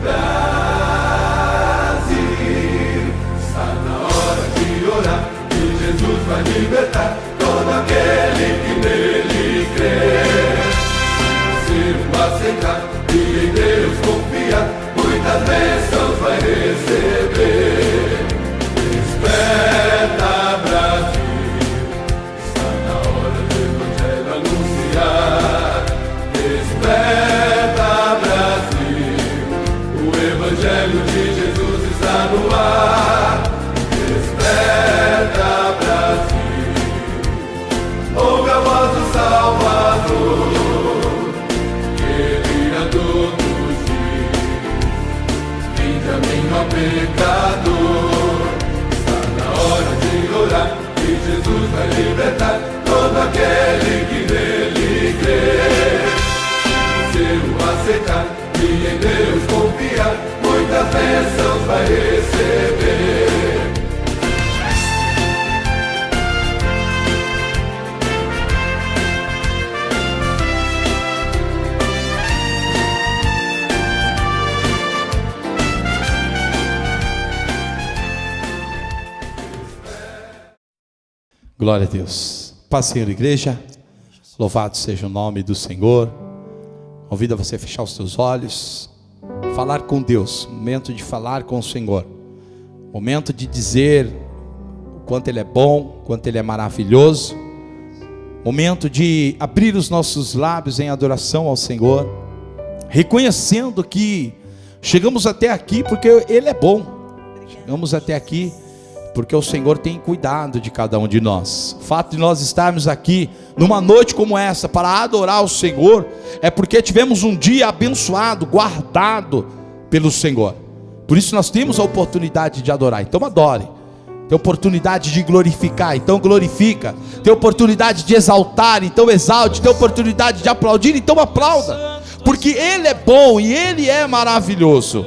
Brasil. Está na hora de orar, que Jesus vai libertar todo aquele que nele crê. Se o aceitar e em Deus confiar, muitas bênçãos vai receber. Desperta, Brasil, está na hora do Evangelho anunciar. Desperta, Brasil, o Evangelho de Jesus está no ar. Desperta, Brasil, ouve a voz do Salvador, que ele a todos diz: vinde a mim, ó pecador. Está na hora de orar, que Jesus vai libertar todo aquele que nele crê. Se o aceitar e em Deus confiar, muitas bênçãos vai receber. Glória a Deus. Paz, Senhor, igreja. Louvado seja o nome do Senhor. Convido você a fechar os seus olhos, falar com Deus. Momento de falar com o Senhor. Momento de dizer o quanto Ele é bom, o quanto Ele é maravilhoso. Momento de abrir os nossos lábios em adoração ao Senhor, reconhecendo que chegamos até aqui porque Ele é bom. Chegamos até aqui porque o Senhor tem cuidado de cada um de nós. O fato de nós estarmos aqui numa noite como essa para adorar o Senhor é porque tivemos um dia abençoado, guardado pelo Senhor. Por isso nós temos a oportunidade de adorar. Então adore. Tem oportunidade de glorificar, então glorifica. Tem oportunidade de exaltar, então exalte. Tem oportunidade de aplaudir, então aplauda. Porque Ele é bom e Ele é maravilhoso.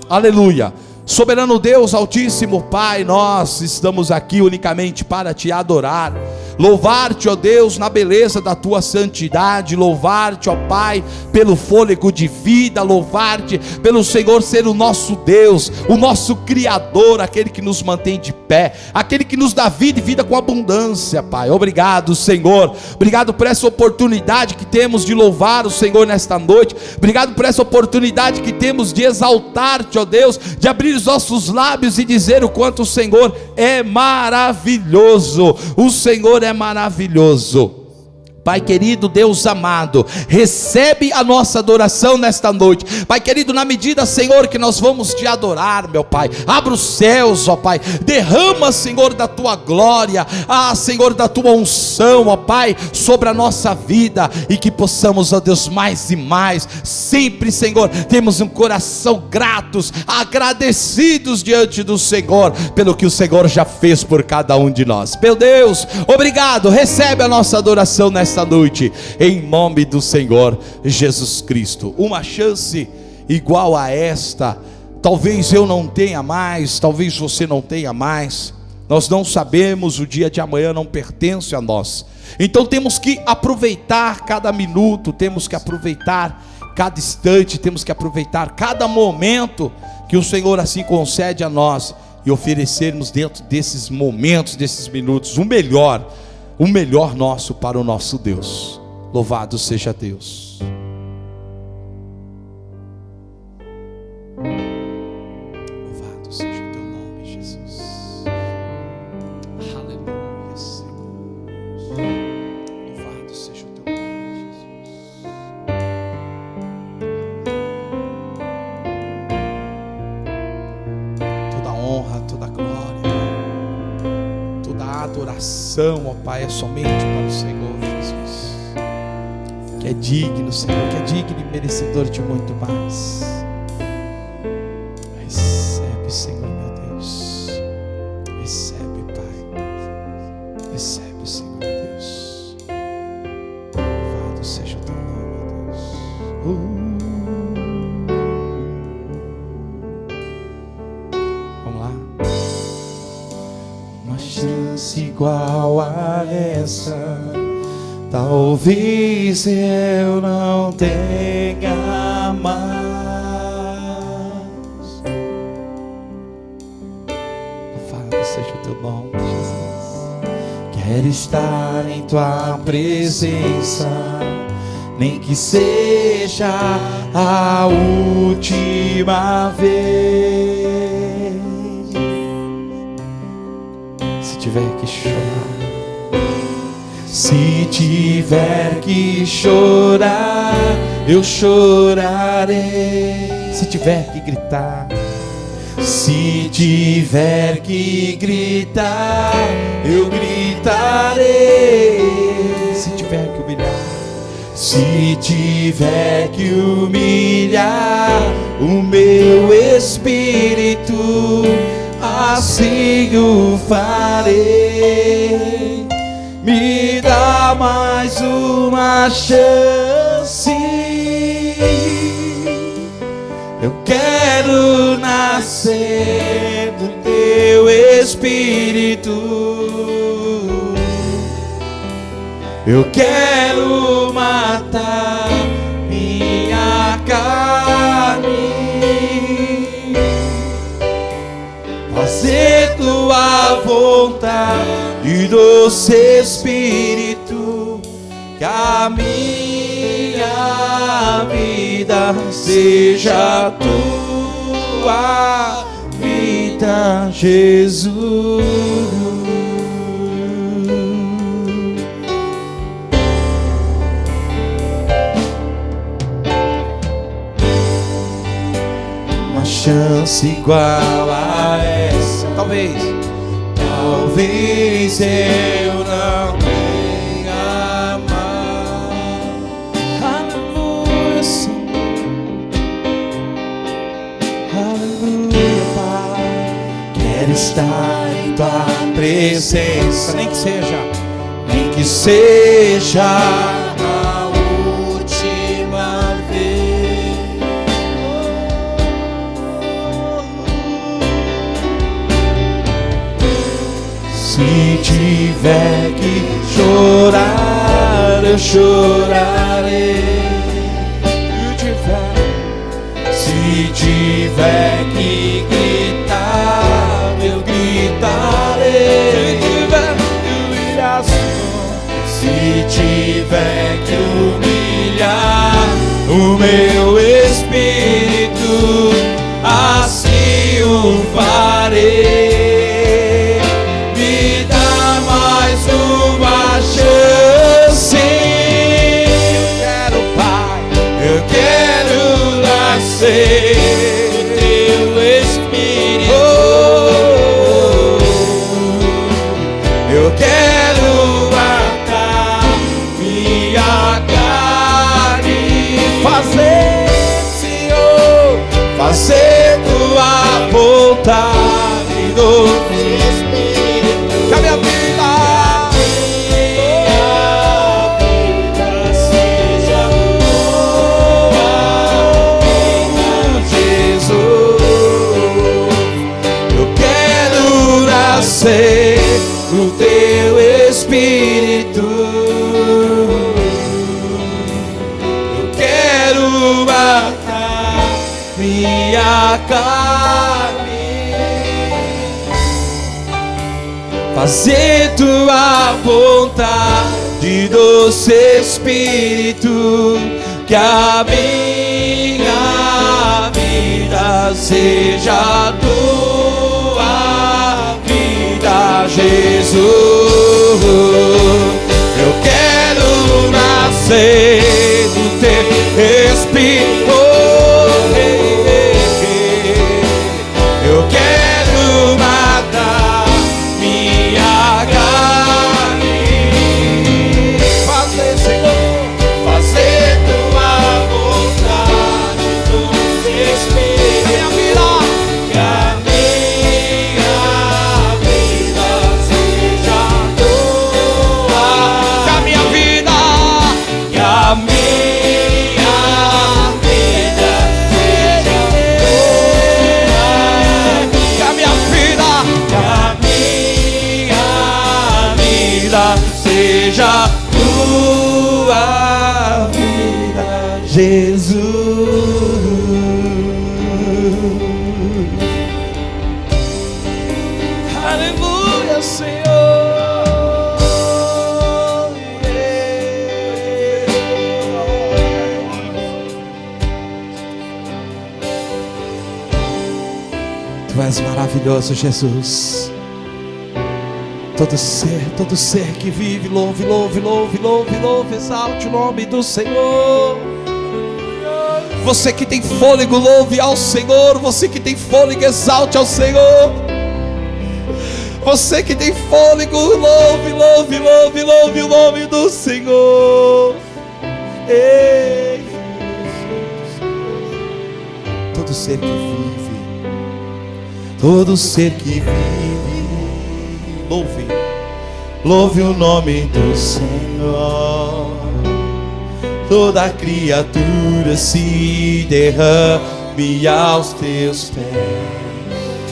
Aleluia. Soberano Deus Altíssimo, Pai, nós estamos aqui unicamente para Te adorar, louvar-Te, ó Deus, na beleza da Tua santidade, louvar-Te, ó Pai, pelo fôlego de vida, louvar-Te pelo Senhor ser o nosso Deus, o nosso Criador, aquele que nos mantém de pé, aquele que nos dá vida e vida com abundância, Pai. Obrigado, Senhor, obrigado por essa oportunidade que temos de louvar o Senhor nesta noite, obrigado por essa oportunidade que temos de exaltar-Te, ó Deus, de abrir os nossos lábios e dizer o quanto o Senhor é maravilhoso. O Senhor é maravilhoso. Pai querido, Deus amado, recebe a nossa adoração nesta noite. Pai querido, na medida, Senhor, que nós vamos Te adorar, meu Pai, abra os céus, ó Pai, derrama, Senhor, da Tua glória, Senhor, da Tua unção, ó Pai, sobre a nossa vida, e que possamos, ó Deus, mais e mais, sempre, Senhor, temos um coração gratos, agradecidos diante do Senhor, pelo que o Senhor já fez por cada um de nós. Meu Deus, obrigado, recebe a nossa adoração nesta noite, em nome do Senhor Jesus Cristo. Uma chance igual a esta, talvez eu não tenha mais, talvez você não tenha mais, nós não sabemos, o dia de amanhã não pertence a nós, então temos que aproveitar cada minuto, temos que aproveitar cada instante, temos que aproveitar cada momento que o Senhor assim concede a nós, e oferecermos dentro desses momentos, desses minutos, o melhor nosso para o nosso Deus. Louvado seja Deus. Louvado seja o Teu nome, Jesus. Aleluia, Senhor. Louvado seja o Teu nome, Jesus. Toda honra, toda glória, toda adoração, ó Pai, é somente para o Senhor Jesus, que é digno, Senhor, que é digno e merecedor de muito mais. Recebe, Senhor, meu Deus, recebe, Pai, recebe, Senhor, Deus. Louvado seja o Teu nome, Deus. Vamos lá. Uma chance igual a essa, talvez eu não tenha estar em tua presença, nem que seja a última vez. Se tiver que chorar, se tiver que chorar, eu chorarei. Se tiver que gritar, se tiver que gritar, eu gritarei. Se tiver que humilhar, se tiver que humilhar o meu espírito, assim o farei. Me dá mais uma chance. Eu quero nascer do teu espírito. Eu quero matar minha carne, fazer tua vontade, doce Espírito, que a minha vida seja tua vida, Jesus. Uma chance igual a essa, talvez eu não tenha mais. Aleluia, Senhor. Aleluia, Pai. Quero estar em tua presença, nem que seja a última vez. Se tiver que chorar, eu chorarei. Se tiver que gritar, eu gritarei. Se tiver que humilhar o meu espírito, assim o farei. Do teu espírito, eu quero matar minha carne, fazer, Senhor, fazer tua vontade, do espírito, que a minha vida o teu espírito. Eu quero matar minha carne, fazer tua vontade, doce Espírito, que a minha vida seja tua vida, Jesus. Eu quero nascer do teu Espírito. Eu quero matar minha carne, fazer, Senhor, fazer tua vontade, do Espírito, minha vida, que a minha vida seja tua, que a minha vida, que a minha vida seja tua, que a minha vida, que a minha vida seja tua vida, Jesus. Aleluia, Senhor. Tu és maravilhoso, Jesus. Todo ser que vive, louve, louve, louve, louve, louve, exalte o nome do Senhor. Você que tem fôlego, louve ao Senhor. Você que tem fôlego, exalte ao Senhor. Você que tem fôlego, louve, louve, louve, louve o nome do Senhor. Ei. Todo ser que vive, todo ser que vive, louve, louve o nome do Senhor. Toda criatura se derrame aos teus pés,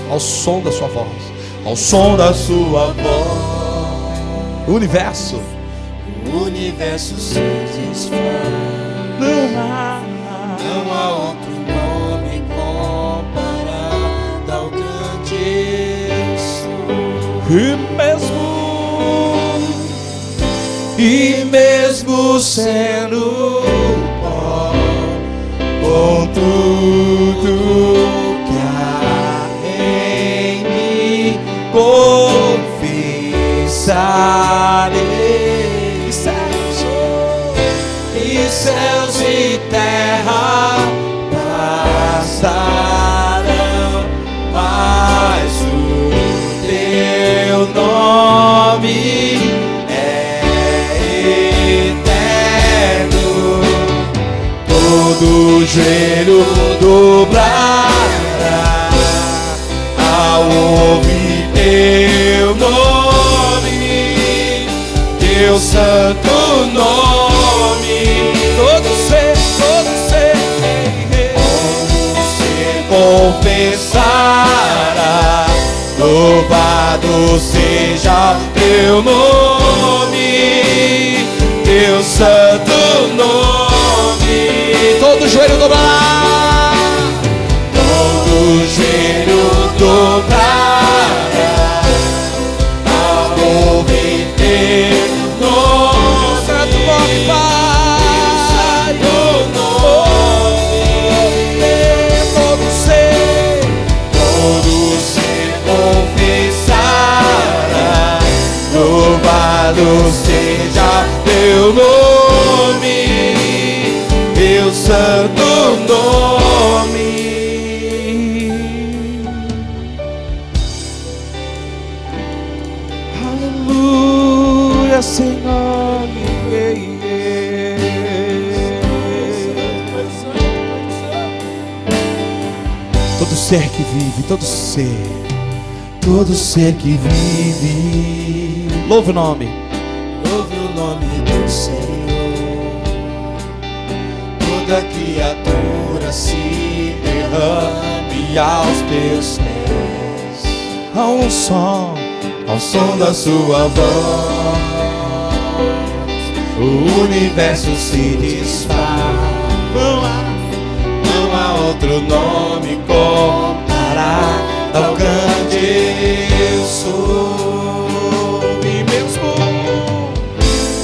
ao som da sua voz, ao som da sua voz. O universo se desfaz. Não há outro nome comparado ao grande eu sou. E mesmo sendo pó, com tudo que há em mim, confessarei. E céus e terra passarão, mas o teu nome todo joelho dobrará ao ouvir teu nome, teu santo nome. Todo ser confessará, louvado seja teu nome, teu santo nome. Todo joelho dobrará, todo joelho dobrará ao ouvir teu nome, santo nome, Pai, santo nome. Todo ser confessará, louvado seja teu nome, teu santo nome. Aleluia, Senhor. Todo ser que vive, todo ser que vive, louve o nome do Senhor. Toda criatura se derrame aos teus pés, ao som da sua voz. O universo se desfaz. Não há outro nome comparado ao grande eu sou.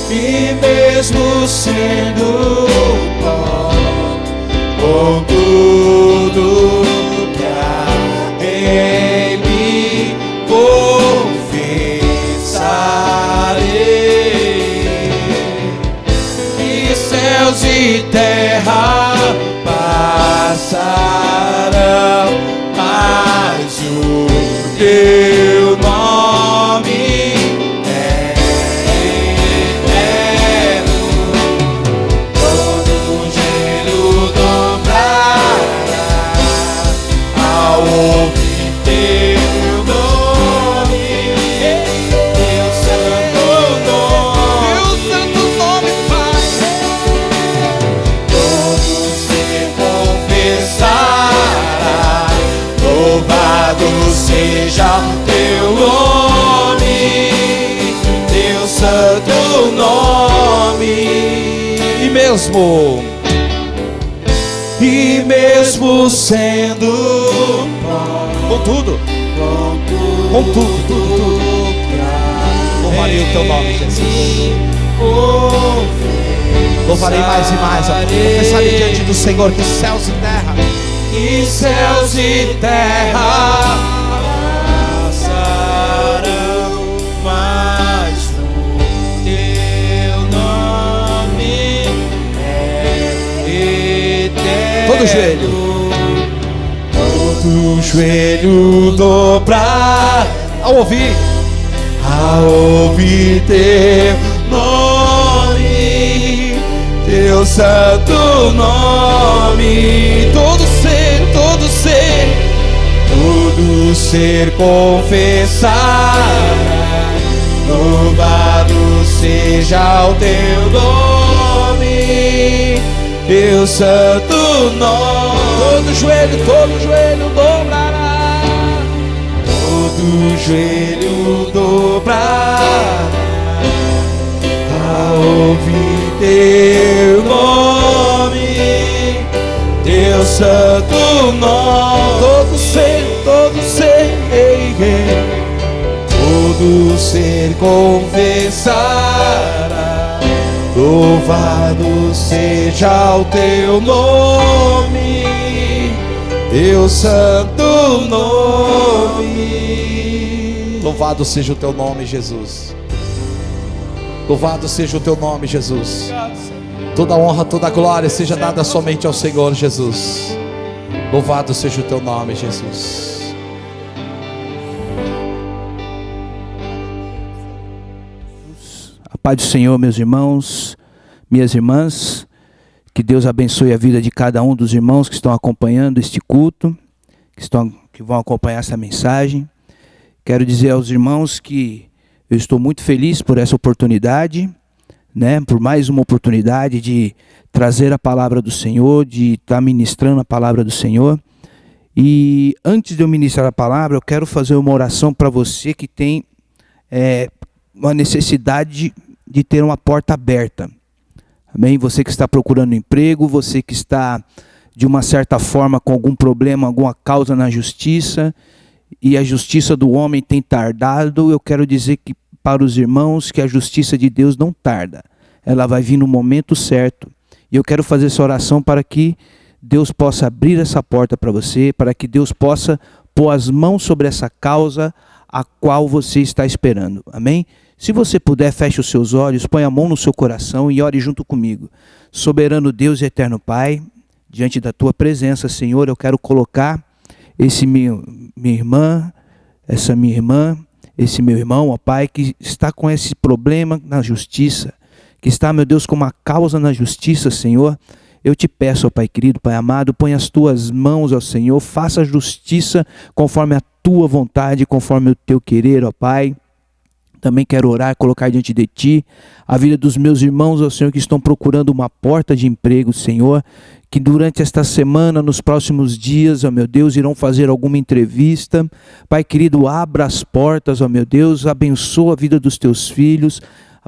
E mesmo sendo pó, com tudo que há em mim, confessarei. E céus e terra passarão, mas o teu nome é eterno. Todo joelho dobrará ao ouvir teu nome, teu santo nome, Pai. Todo ser confessará, louvado seja teu nome, teu santo nome. E mesmo sendo com tudo, louvarei o teu nome, Jesus. Louvarei mais e mais, confessarei diante do Senhor que céus e terra e céus e terra passarão, mas o teu nome é eterno. Todo joelho dobrar ao ouvir teu nome, teu santo nome. Todo ser confessar, louvado seja o teu nome, teu santo nome. Todo joelho dobrará, todo joelho dobrará ao ouvir teu nome, teu santo nome. Todo ser confessará, louvado seja o teu nome, teu santo nome. Louvado seja o teu nome, Jesus. Louvado seja o teu nome, Jesus. Toda honra, toda glória seja dada somente ao Senhor, Jesus. Louvado seja o teu nome, Jesus. A paz do Senhor, meus irmãos, minhas irmãs. Que Deus abençoe a vida de cada um dos irmãos que estão acompanhando este culto, que vão acompanhar essa mensagem. Quero dizer aos irmãos que eu estou muito feliz por essa oportunidade, por mais uma oportunidade de trazer a palavra do Senhor, de estar ministrando a palavra do Senhor. E antes de eu ministrar a palavra, eu quero fazer uma oração para você que tem uma necessidade de ter uma porta aberta. Amém? Você que está procurando emprego, você que está de uma certa forma com algum problema, alguma causa na justiça, e a justiça do homem tem tardado, eu quero dizer que para os irmãos que a justiça de Deus não tarda. Ela vai vir no momento certo. E eu quero fazer essa oração para que Deus possa abrir essa porta para você, para que Deus possa pôr as mãos sobre essa causa a qual você está esperando. Amém? Se você puder, feche os seus olhos, põe a mão no seu coração e ore junto comigo. Soberano Deus e eterno Pai, diante da tua presença, Senhor, eu quero colocar essa minha irmã, esse meu irmão, ó Pai, que está com esse problema na justiça, que está, meu Deus, com uma causa na justiça, Senhor. Eu te peço, ó Pai querido, Pai amado, põe as tuas mãos, ó Senhor, faça a justiça conforme a tua vontade, conforme o teu querer, ó Pai. Também quero orar, colocar diante de Ti a vida dos meus irmãos, ó Senhor, que estão procurando uma porta de emprego, Senhor, que durante esta semana, nos próximos dias, ó meu Deus, irão fazer alguma entrevista. Pai querido, abra as portas, ó meu Deus, abençoa a vida dos Teus filhos.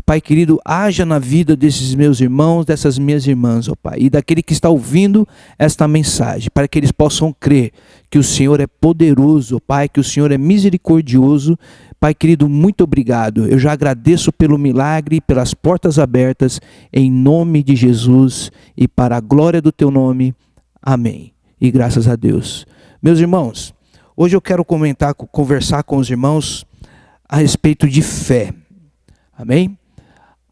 Pai querido, haja na vida desses meus irmãos, dessas minhas irmãs, ó Pai, e daquele que está ouvindo esta mensagem, para que eles possam crer que o Senhor é poderoso, ó Pai, que o Senhor é misericordioso. Pai querido, muito obrigado. Eu já agradeço pelo milagre, pelas portas abertas, em nome de Jesus e para a glória do Teu nome. Amém. E graças a Deus. Meus irmãos, hoje eu quero conversar com os irmãos a respeito de fé. Amém?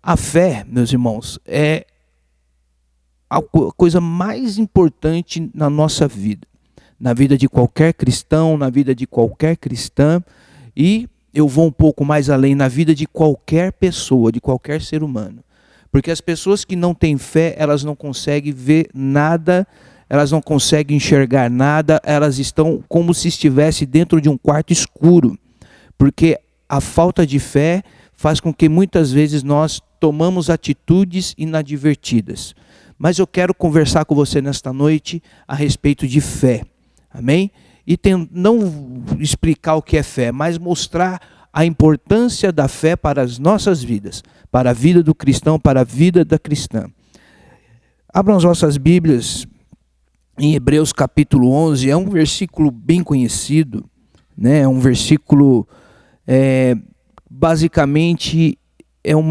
A fé, meus irmãos, é a coisa mais importante na nossa vida. Na vida de qualquer cristão, na vida de qualquer cristã, e eu vou um pouco mais além, na vida de qualquer pessoa, de qualquer ser humano. Porque as pessoas que não têm fé, elas não conseguem ver nada, elas não conseguem enxergar nada, elas estão como se estivesse dentro de um quarto escuro. Porque a falta de fé faz com que muitas vezes nós tomamos atitudes inadvertidas. Mas eu quero conversar com você nesta noite a respeito de fé. Amém? E não explicar o que é fé, mas mostrar a importância da fé para as nossas vidas, para a vida do cristão, para a vida da cristã. Abram as vossas Bíblias em Hebreus capítulo 11, é um versículo bem conhecido, né? É um versículo, basicamente, é um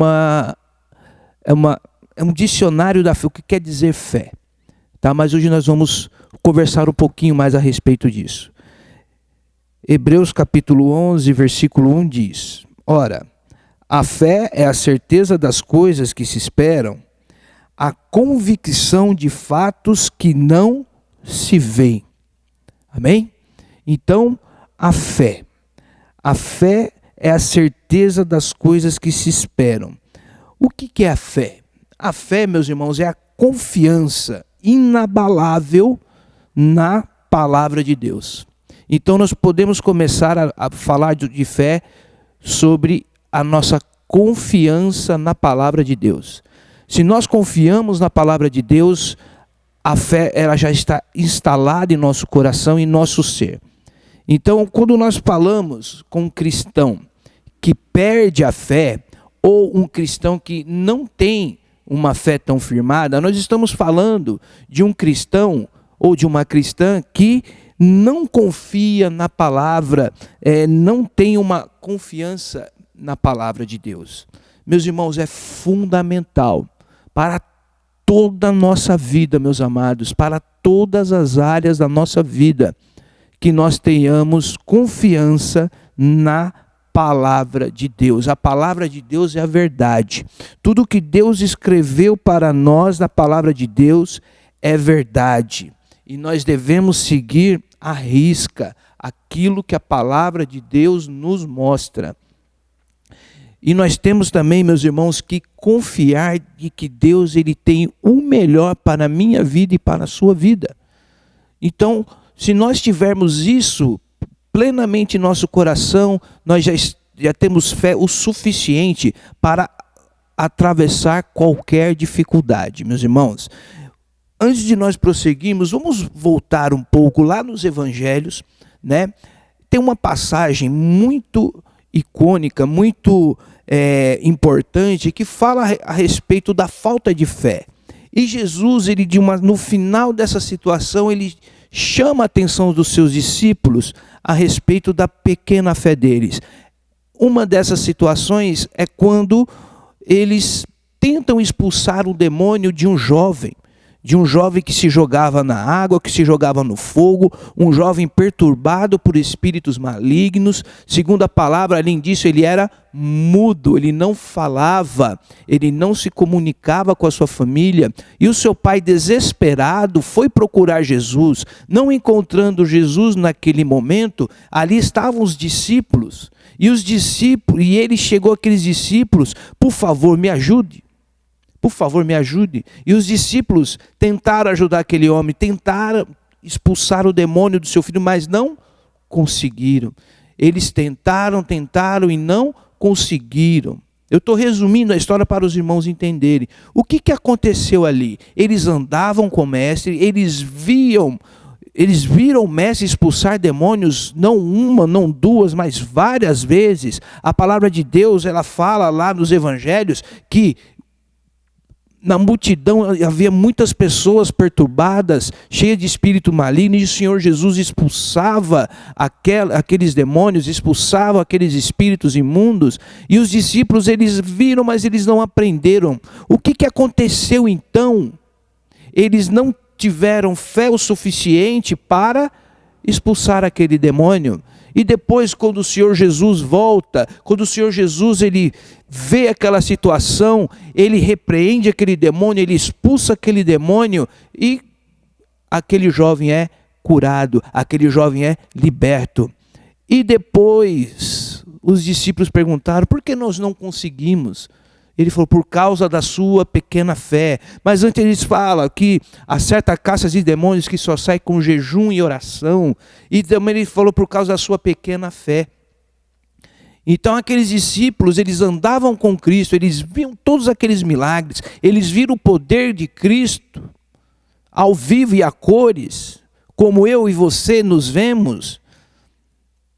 dicionário da fé. O que quer dizer fé? tá? Mas hoje nós vamos conversar um pouquinho mais a respeito disso. Hebreus capítulo 11, versículo 1 diz: Ora, a fé é a certeza das coisas que se esperam, a convicção de fatos que não se veem. Amém? Então, a fé é a certeza das coisas que se esperam. O que é a fé? A fé, meus irmãos, é a confiança inabalável na palavra de Deus. Então nós podemos começar a falar de fé sobre a nossa confiança na palavra de Deus. Se nós confiamos na palavra de Deus, a fé ela já está instalada em nosso coração e em nosso ser. Então, quando nós falamos com um cristão que perde a fé, ou um cristão que não tem uma fé tão firmada, nós estamos falando de um cristão ou de uma cristã que não confia na palavra, não tem uma confiança na palavra de Deus. Meus irmãos, é fundamental para toda a nossa vida, meus amados, para todas as áreas da nossa vida, que nós tenhamos confiança na palavra de Deus. A palavra de Deus é a verdade. Tudo que Deus escreveu para nós na palavra de Deus é verdade. E nós devemos seguir à risca aquilo que a palavra de Deus nos mostra. E nós temos também, meus irmãos, que confiar de que Deus ele tem o melhor para a minha vida e para a sua vida. Então, se nós tivermos isso plenamente em nosso coração, nós já temos fé o suficiente para atravessar qualquer dificuldade, meus irmãos. Antes de nós prosseguirmos, vamos voltar um pouco lá nos evangelhos, né? Tem uma passagem muito icônica, muito importante, que fala a respeito da falta de fé. E Jesus, no final dessa situação, ele chama a atenção dos seus discípulos a respeito da pequena fé deles. Uma dessas situações é quando eles tentam expulsar o demônio de um jovem que se jogava na água, que se jogava no fogo, um jovem perturbado por espíritos malignos. Segundo a palavra, além disso, ele era mudo, ele não falava, ele não se comunicava com a sua família. E o seu pai, desesperado, foi procurar Jesus. Não encontrando Jesus naquele momento, ali estavam os discípulos. E ele chegou àqueles discípulos: por favor, me ajude. Por favor, me ajude. E os discípulos tentaram ajudar aquele homem, tentaram expulsar o demônio do seu filho, mas não conseguiram. Eles tentaram e não conseguiram. Eu estou resumindo a história para os irmãos entenderem. O que aconteceu ali? Eles andavam com o mestre, eles viram o mestre expulsar demônios, não uma, não duas, mas várias vezes. A palavra de Deus, ela fala lá nos evangelhos que na multidão havia muitas pessoas perturbadas, cheias de espírito maligno, e o Senhor Jesus expulsava aqueles demônios, expulsava aqueles espíritos imundos, e os discípulos, eles viram, mas eles não aprenderam. O que aconteceu então? Eles não tiveram fé o suficiente para expulsar aquele demônio. E depois, quando o Senhor Jesus volta, quando o Senhor Jesus ele vê aquela situação, ele repreende aquele demônio, ele expulsa aquele demônio e aquele jovem é curado, aquele jovem é liberto. E depois os discípulos perguntaram: por que nós não conseguimos? Ele falou: por causa da sua pequena fé. Mas antes eles falam que há certa caça de demônios que só sai com jejum e oração. E também ele falou: por causa da sua pequena fé. Então aqueles discípulos, eles andavam com Cristo, eles viam todos aqueles milagres, eles viram o poder de Cristo ao vivo e a cores, como eu e você nos vemos.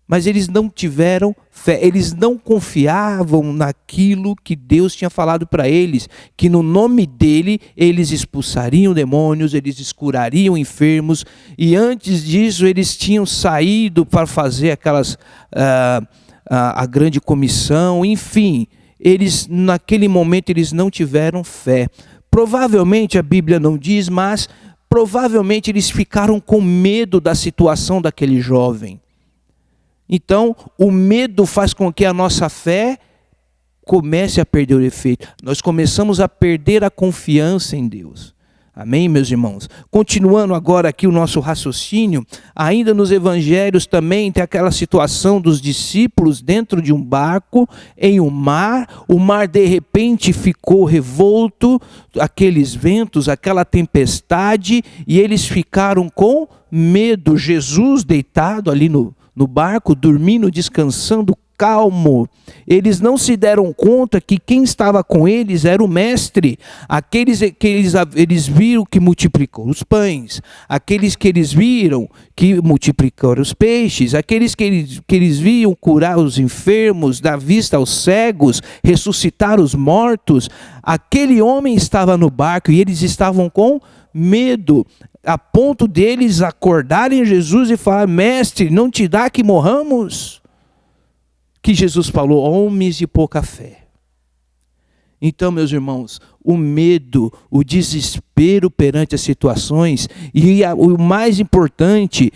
Mas eles não tiveram fé, eles não confiavam naquilo que Deus tinha falado para eles, que no nome dele eles expulsariam demônios, eles curariam enfermos, e antes disso eles tinham saído para fazer a grande comissão, enfim, naquele momento eles não tiveram fé. Provavelmente a Bíblia não diz, mas provavelmente eles ficaram com medo da situação daquele jovem. Então, o medo faz com que a nossa fé comece a perder o efeito. Nós começamos a perder a confiança em Deus. Amém, meus irmãos? Continuando agora aqui o nosso raciocínio, ainda nos evangelhos também tem aquela situação dos discípulos dentro de um barco, em um mar, o mar de repente ficou revolto, aqueles ventos, aquela tempestade, e eles ficaram com medo. Jesus deitado ali no barco, dormindo, descansando, calmo. Eles não se deram conta que quem estava com eles era o mestre, aqueles que eles viram que multiplicou os pães, aqueles que eles viram que multiplicaram os peixes, aqueles que eles viam curar os enfermos, dar vista aos cegos, ressuscitar os mortos. Aquele homem estava no barco e eles estavam com medo, a ponto deles acordarem Jesus e falar: mestre, não te dá que morramos? Que Jesus falou: homens de pouca fé. Então, meus irmãos, o medo, o desespero perante as situações e o mais importante,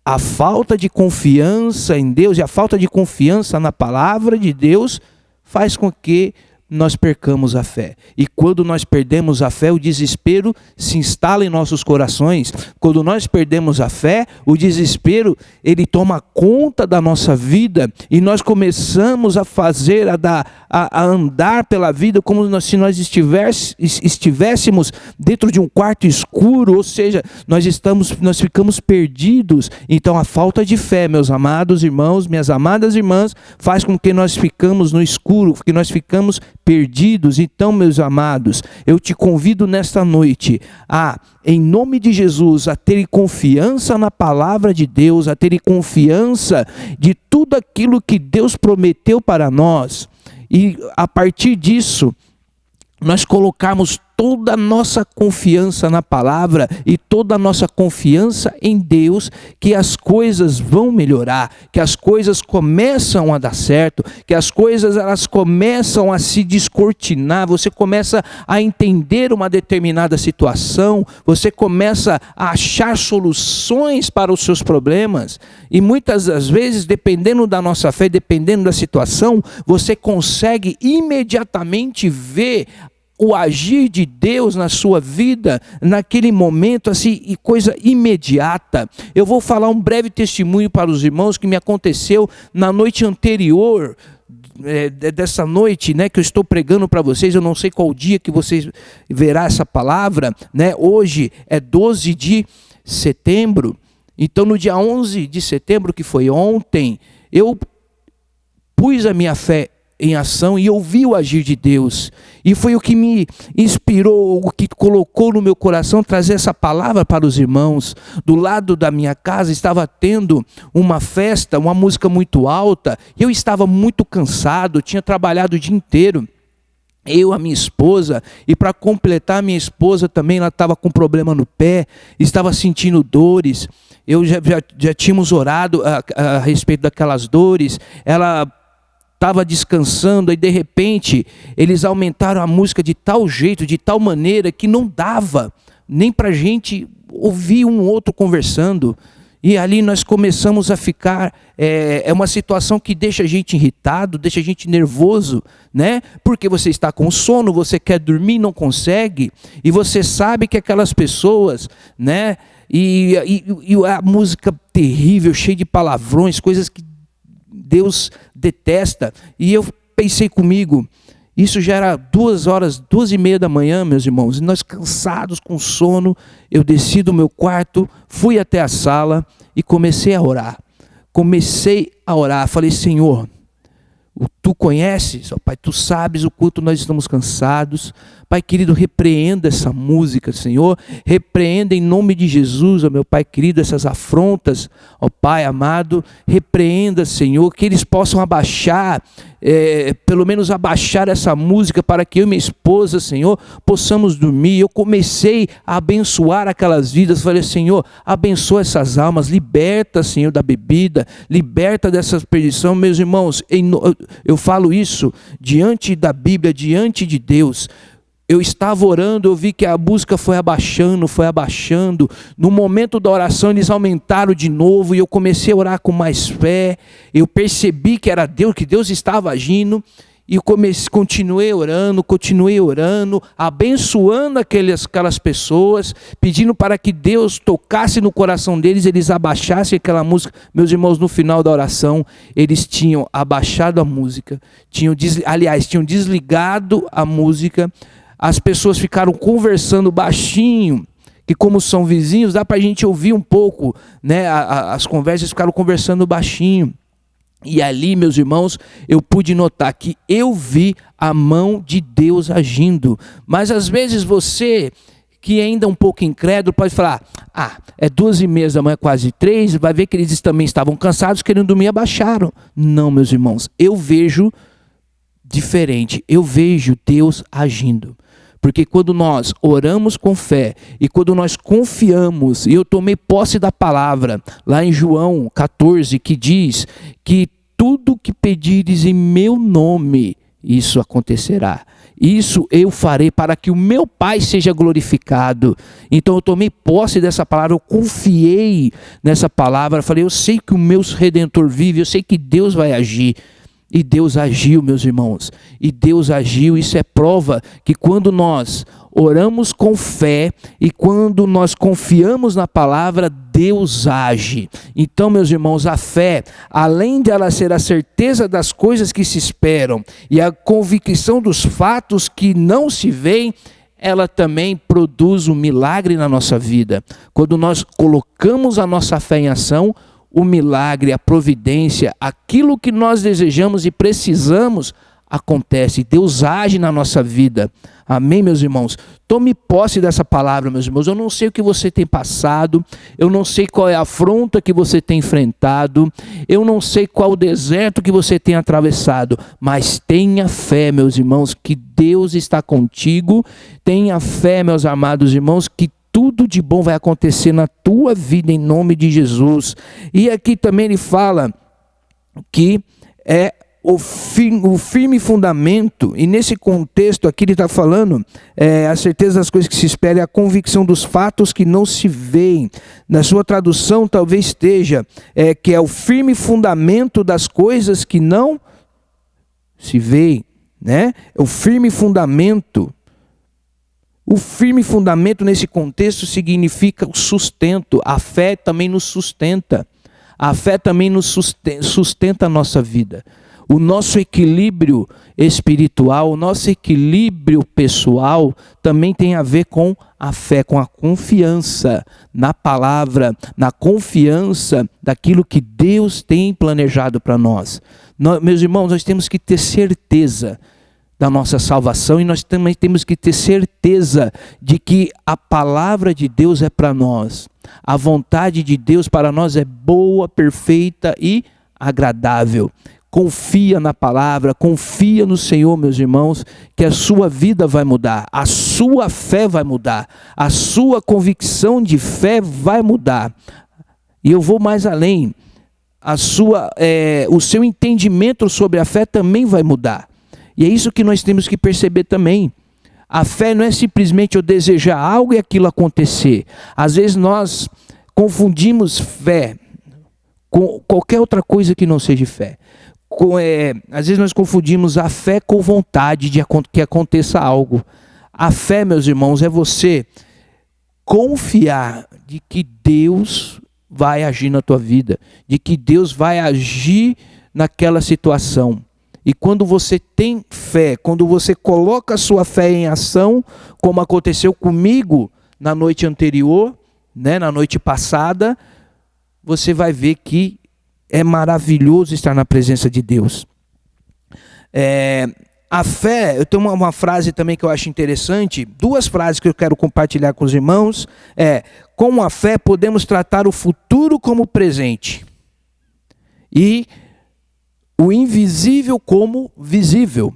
a falta de confiança em Deus e a falta de confiança na palavra de Deus faz com que nós percamos a fé. E quando nós perdemos a fé, o desespero se instala em nossos corações. Quando nós perdemos a fé, o desespero, ele toma conta da nossa vida e nós começamos a fazer, a andar pela vida como se nós estivéssemos dentro de um quarto escuro, ou seja, nós ficamos perdidos. Então a falta de fé, meus amados irmãos, minhas amadas irmãs, faz com que nós ficamos no escuro, que nós ficamos perdidos. Então, meus amados, eu te convido nesta noite em nome de Jesus, a ter confiança na palavra de Deus, a ter confiança de tudo aquilo que Deus prometeu para nós, e a partir disso nós colocarmos toda a nossa confiança na palavra e toda a nossa confiança em Deus, que as coisas vão melhorar, que as coisas começam a dar certo, que as coisas elas começam a se descortinar, você começa a entender uma determinada situação, você começa a achar soluções para os seus problemas, e muitas das vezes, dependendo da nossa fé, dependendo da situação, você consegue imediatamente ver o agir de Deus na sua vida, naquele momento, assim, e coisa imediata. Eu vou falar um breve testemunho para os irmãos que me aconteceu na noite anterior, dessa noite, né, que eu estou pregando para vocês. Eu não sei qual dia que vocês verão essa palavra, né? Hoje é 12 de setembro, então no dia 11 de setembro, que foi ontem, eu pus a minha fé em ação e ouvi o agir de Deus, e foi o que me inspirou, o que colocou no meu coração trazer essa palavra para os irmãos. Do lado da minha casa estava tendo uma festa, uma música muito alta, eu estava muito cansado, tinha trabalhado o dia inteiro, eu, a minha esposa, e para completar, minha esposa também, ela estava com problema no pé, estava sentindo dores. Eu já tínhamos orado a respeito daquelas dores, ela estava descansando, e de repente eles aumentaram a música de tal jeito, de tal maneira, que não dava nem para a gente ouvir um outro conversando. E ali nós começamos a ficar, é uma situação que deixa a gente irritado, deixa a gente nervoso, né? Porque você está com sono, você quer dormir, não consegue, e você sabe que aquelas pessoas, né? E a música terrível, cheia de palavrões, coisas que Deus detesta. E eu pensei comigo, isso já era 2h30 da manhã, meus irmãos, e nós cansados, com sono, eu desci do meu quarto, fui até a sala e comecei a orar. Falei: Senhor, Tu conheces, ó Pai, Tu sabes o quanto nós estamos cansados. Pai querido, repreenda essa música, Senhor, repreenda em nome de Jesus, ó meu Pai querido, essas afrontas, ó Pai amado, repreenda, Senhor, que eles possam abaixar, pelo menos abaixar essa música, para que eu e minha esposa, Senhor, possamos dormir. Eu comecei a abençoar aquelas vidas, falei: Senhor, abençoa essas almas, liberta, Senhor, da bebida, liberta dessa perdição. Meus irmãos, eu falo isso diante da Bíblia, diante de Deus. eu estava orando, eu vi que a música foi abaixando. No momento da oração eles aumentaram de novo e eu comecei a orar com mais fé. Eu percebi que era Deus, que Deus estava agindo. E continuei orando, abençoando aquelas pessoas, pedindo para que Deus tocasse no coração deles, eles abaixassem aquela música. Meus irmãos, no final da oração, eles tinham abaixado a música, tinham desligado a música, as pessoas ficaram conversando baixinho, que como são vizinhos, dá para a gente ouvir um pouco, né? As conversas ficaram conversando baixinho. E ali, meus irmãos, eu pude notar que eu vi a mão de Deus agindo. Mas às vezes você, que é ainda um pouco incrédulo, pode falar, é 2:30 da manhã, quase 3, vai ver que eles também estavam cansados, querendo dormir, abaixaram. Não, meus irmãos, eu vejo diferente, eu vejo Deus agindo. Porque quando nós oramos com fé e quando nós confiamos, e eu tomei posse da palavra, lá em João 14, que diz que tudo que pedires em meu nome, isso acontecerá. Isso eu farei para que o meu Pai seja glorificado. Então eu tomei posse dessa palavra, eu confiei nessa palavra, falei, eu sei que o meu Redentor vive, eu sei que Deus vai agir. E Deus agiu, meus irmãos, e Deus agiu. Isso é prova que quando nós oramos com fé e quando nós confiamos na palavra, Deus age. Então, meus irmãos, a fé, além de ela ser a certeza das coisas que se esperam e a convicção dos fatos que não se veem, ela também produz um milagre na nossa vida. Quando nós colocamos a nossa fé em ação, o milagre, a providência, aquilo que nós desejamos e precisamos, acontece. Deus age na nossa vida. Amém, meus irmãos? Tome posse dessa palavra, meus irmãos. Eu não sei o que você tem passado, eu não sei qual é a afronta que você tem enfrentado, eu não sei qual o deserto que você tem atravessado, mas tenha fé, meus irmãos, que Deus está contigo. Tenha fé, meus amados irmãos, que tudo de bom vai acontecer na tua vida em nome de Jesus. E aqui também ele fala que é o firme fundamento, e nesse contexto aqui ele está falando a certeza das coisas que se esperam, é a convicção dos fatos que não se veem. Na sua tradução talvez esteja que é o firme fundamento das coisas que não se veem, né? O firme fundamento. O firme fundamento nesse contexto significa o sustento. A fé também nos sustenta. A fé também nos sustenta a nossa vida. O nosso equilíbrio espiritual, o nosso equilíbrio pessoal também tem a ver com a fé, com a confiança na palavra, na confiança daquilo que Deus tem planejado para nós. Meus irmãos, nós temos que ter certeza da nossa salvação e nós também temos que ter certeza de que a palavra de Deus é para nós. A vontade de Deus para nós é boa, perfeita e agradável. Confia na palavra, confia no Senhor, meus irmãos, que a sua vida vai mudar, a sua fé vai mudar, a sua convicção de fé vai mudar. E eu vou mais além, o seu entendimento sobre a fé também vai mudar. E é isso que nós temos que perceber também. A fé não é simplesmente eu desejar algo e aquilo acontecer. Às vezes nós confundimos fé com qualquer outra coisa que não seja fé. Às vezes nós confundimos a fé com vontade de que aconteça algo. A fé, meus irmãos, é você confiar de que Deus vai agir na tua vida, de que Deus vai agir naquela situação. E quando você tem fé, quando você coloca a sua fé em ação, como aconteceu comigo na noite anterior, né, na noite passada, você vai ver que é maravilhoso estar na presença de Deus. A fé, eu tenho uma frase também que eu acho interessante, 2 frases que eu quero compartilhar com os irmãos, com a fé podemos tratar o futuro como presente. E o invisível como visível.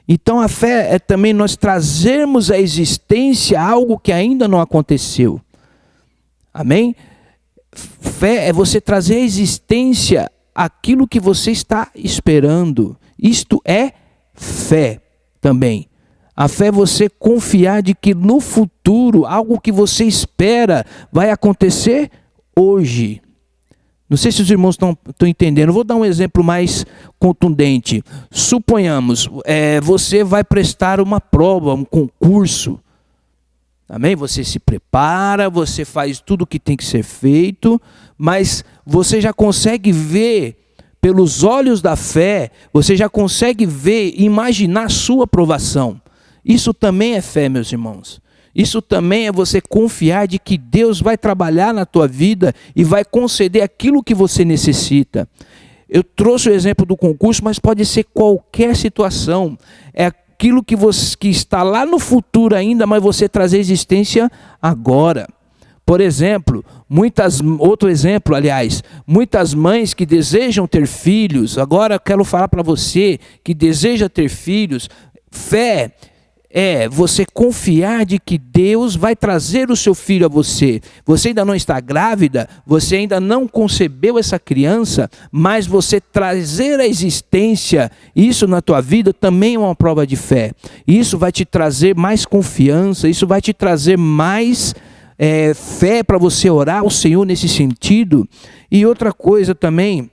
Então a fé é também nós trazermos à existência algo que ainda não aconteceu. Amém? Fé é você trazer à existência aquilo que você está esperando. Isto é fé também. A fé é você confiar de que no futuro, algo que você espera vai acontecer hoje. Não sei se os irmãos estão entendendo. Eu vou dar um exemplo mais contundente. Suponhamos, você vai prestar uma prova, um concurso. Amém? Você se prepara, você faz tudo o que tem que ser feito, mas você já consegue ver, pelos olhos da fé, você já consegue ver, imaginar a sua aprovação. Isso também é fé, meus irmãos. Isso também é você confiar de que Deus vai trabalhar na tua vida e vai conceder aquilo que você necessita. Eu trouxe o exemplo do concurso, mas pode ser qualquer situação. É aquilo que está lá no futuro ainda, mas você trazer existência agora. Por exemplo, muitas mães que desejam ter filhos. Agora eu quero falar para você que deseja ter filhos. Fé é você confiar de que Deus vai trazer o seu filho a você. Você ainda não está grávida, você ainda não concebeu essa criança, mas você trazer a existência, isso na tua vida também é uma prova de fé. Isso vai te trazer mais confiança, isso vai te trazer mais fé para você orar ao Senhor nesse sentido. E outra coisa também,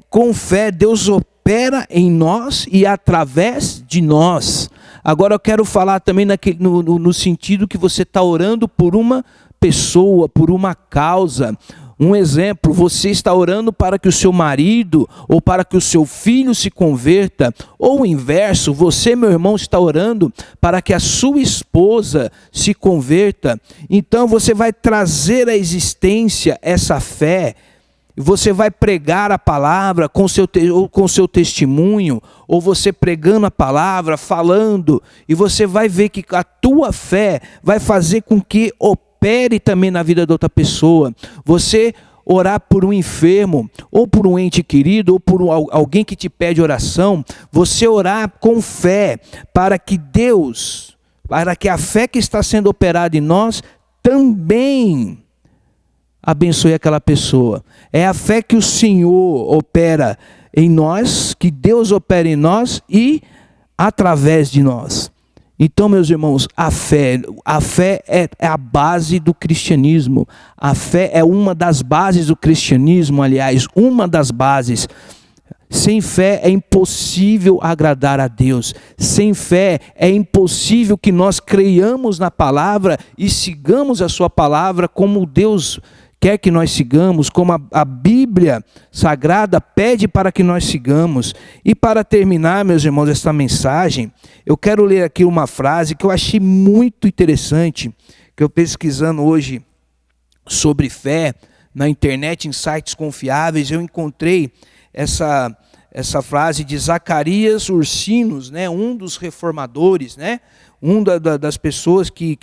com fé Deus opera em nós e através de nós. Agora eu quero falar também no sentido que você está orando por uma pessoa, por uma causa. Um exemplo, você está orando para que o seu marido ou para que o seu filho se converta, ou o inverso, você, meu irmão, está orando para que a sua esposa se converta. Então você vai trazer à existência essa fé. Você vai pregar a palavra com seu testemunho, ou você pregando a palavra, falando, e você vai ver que a tua fé vai fazer com que opere também na vida da outra pessoa. Você orar por um enfermo, ou por um ente querido, ou por alguém que te pede oração, você orar com fé, para que a fé que está sendo operada em nós, também abençoe aquela pessoa. É a fé que o Senhor opera em nós, que Deus opera em nós e através de nós. Então, meus irmãos, a fé é a base do cristianismo. A fé é uma das bases do cristianismo, aliás, uma das bases. Sem fé é impossível agradar a Deus. Sem fé é impossível que nós creiamos na palavra e sigamos a sua palavra como Deus quer que nós sigamos, como a Bíblia Sagrada pede para que nós sigamos. E para terminar, meus irmãos, esta mensagem, eu quero ler aqui uma frase que eu achei muito interessante, que eu pesquisando hoje sobre fé, na internet, em sites confiáveis, eu encontrei essa frase de Zacarias Ursinos, né, um dos reformadores, né, das pessoas que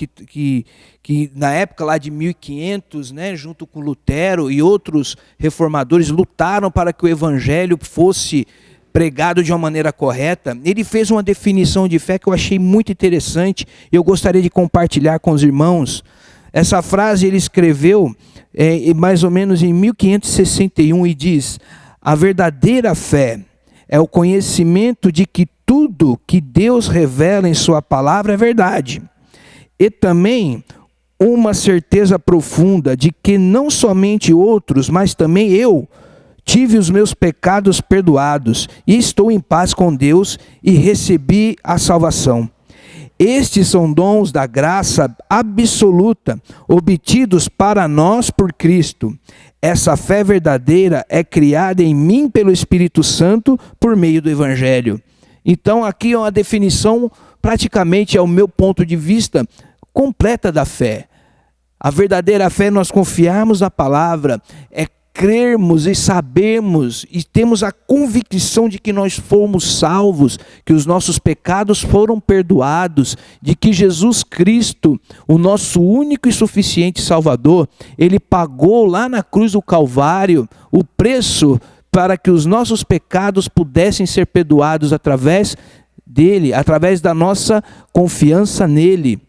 na época lá de 1500, né, junto com Lutero e outros reformadores, lutaram para que o evangelho fosse pregado de uma maneira correta. Ele fez uma definição de fé que eu achei muito interessante e eu gostaria de compartilhar com os irmãos. Essa frase ele escreveu mais ou menos em 1561 e diz: a verdadeira fé é o conhecimento de que tudo que Deus revela em sua palavra é verdade. E também uma certeza profunda de que não somente outros, mas também eu tive os meus pecados perdoados e estou em paz com Deus e recebi a salvação. Estes são dons da graça absoluta, obtidos para nós por Cristo. Essa fé verdadeira é criada em mim pelo Espírito Santo por meio do Evangelho. Então aqui é uma definição, praticamente é o meu ponto de vista, completa da fé. A verdadeira fé é nós confiarmos na palavra, é crermos e sabermos e temos a convicção de que nós fomos salvos, que os nossos pecados foram perdoados, de que Jesus Cristo, o nosso único e suficiente Salvador, Ele pagou lá na cruz do Calvário o preço para que os nossos pecados pudessem ser perdoados através dele, através da nossa confiança nele.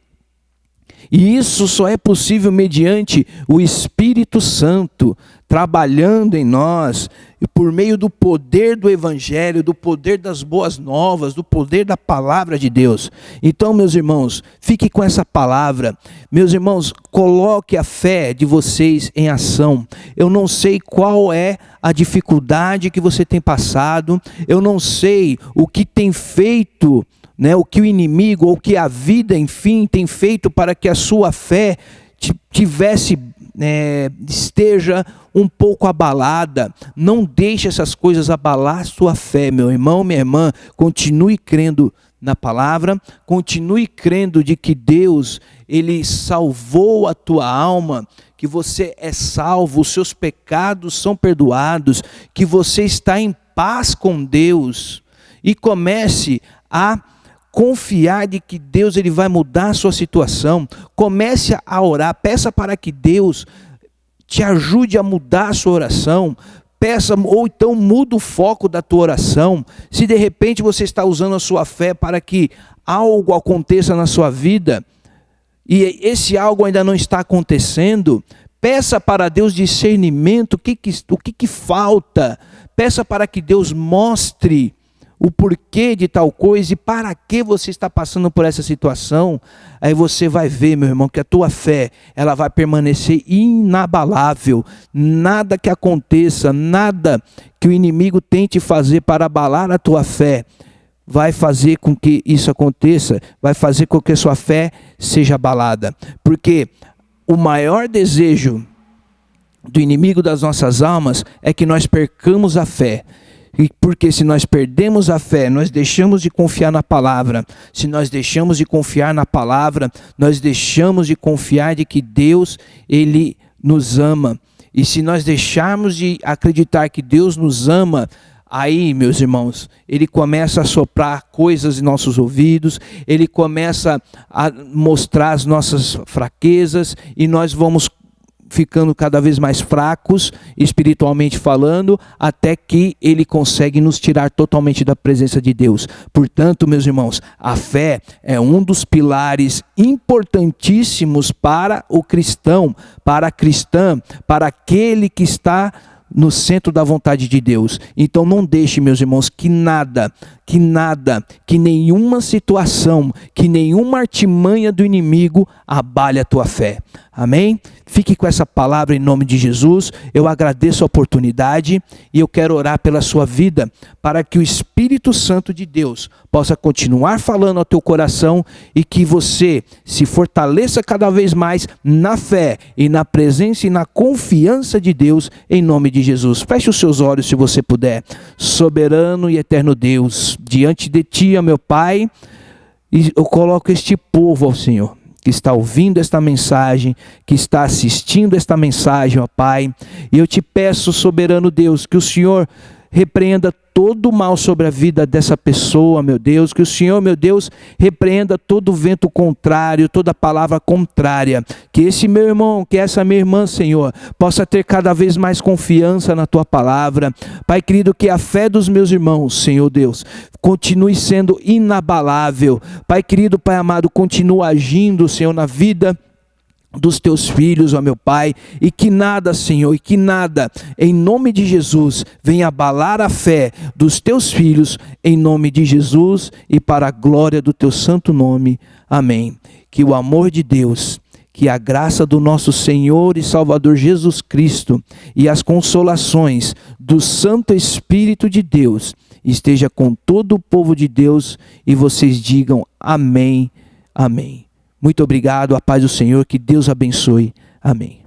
E isso só é possível mediante o Espírito Santo trabalhando em nós, por meio do poder do Evangelho, do poder das boas novas, do poder da palavra de Deus. Então, meus irmãos, fique com essa palavra. Meus irmãos, coloque a fé de vocês em ação. Eu não sei qual é a dificuldade que você tem passado, eu não sei o que tem feito, o que o inimigo, ou que a vida, enfim, tem feito para que a sua fé esteja um pouco abalada. Não deixe essas coisas abalar a sua fé, meu irmão, minha irmã. Continue crendo na palavra, continue crendo de que Deus, Ele salvou a tua alma, que você é salvo, os seus pecados são perdoados, que você está em paz com Deus, e comece a confiar de que Deus ele vai mudar a sua situação. Comece a orar, peça para que Deus te ajude a mudar a sua oração. Peça, ou então muda o foco da tua oração. Se de repente você está usando a sua fé para que algo aconteça na sua vida, e esse algo ainda não está acontecendo, peça para Deus discernimento, o que falta. Peça para que Deus mostre o porquê de tal coisa e para que você está passando por essa situação. Aí você vai ver, meu irmão, que a tua fé, ela vai permanecer inabalável. Nada que aconteça, nada que o inimigo tente fazer para abalar a tua fé, vai fazer com que isso aconteça, vai fazer com que a sua fé seja abalada. Porque o maior desejo do inimigo das nossas almas é que nós percamos a fé. E porque se nós perdemos a fé, nós deixamos de confiar na palavra. Se nós deixamos de confiar na palavra, nós deixamos de confiar de que Deus, Ele nos ama. E se nós deixarmos de acreditar que Deus nos ama, aí, meus irmãos, Ele começa a soprar coisas em nossos ouvidos, Ele começa a mostrar as nossas fraquezas, e nós vamos ficando cada vez mais fracos, espiritualmente falando, até que Ele consegue nos tirar totalmente da presença de Deus. Portanto, meus irmãos, a fé é um dos pilares importantíssimos para o cristão, para a cristã, para aquele que está no centro da vontade de Deus. Então não deixe, meus irmãos, que nenhuma situação, que nenhuma artimanha do inimigo abale a tua fé. Amém? Fique com essa palavra em nome de Jesus. Eu agradeço a oportunidade e eu quero orar pela sua vida, para que o Espírito Santo de Deus possa continuar falando ao teu coração e que você se fortaleça cada vez mais na fé e na presença e na confiança de Deus, em nome de Jesus. Feche os seus olhos se você puder. Soberano e eterno Deus, diante de ti, ó meu Pai, eu coloco este povo, ó Senhor, que está ouvindo esta mensagem, que está assistindo esta mensagem, ó Pai. E eu te peço, soberano Deus, que o Senhor repreenda todo o mal sobre a vida dessa pessoa, meu Deus. Que o Senhor, meu Deus, repreenda todo o vento contrário, toda palavra contrária. Que esse meu irmão, que essa minha irmã, Senhor, possa ter cada vez mais confiança na tua palavra. Pai querido, que a fé dos meus irmãos, Senhor Deus, continue sendo inabalável. Pai querido, Pai amado, continua agindo, Senhor, na vida dos teus filhos, ó meu Pai, e que nada, Senhor, e que nada, em nome de Jesus, venha abalar a fé dos teus filhos, em nome de Jesus e para a glória do teu santo nome. Amém. Que o amor de Deus, que a graça do nosso Senhor e Salvador Jesus Cristo e as consolações do Santo Espírito de Deus esteja com todo o povo de Deus, e vocês digam amém, amém. Muito obrigado, a paz do Senhor, que Deus abençoe. Amém.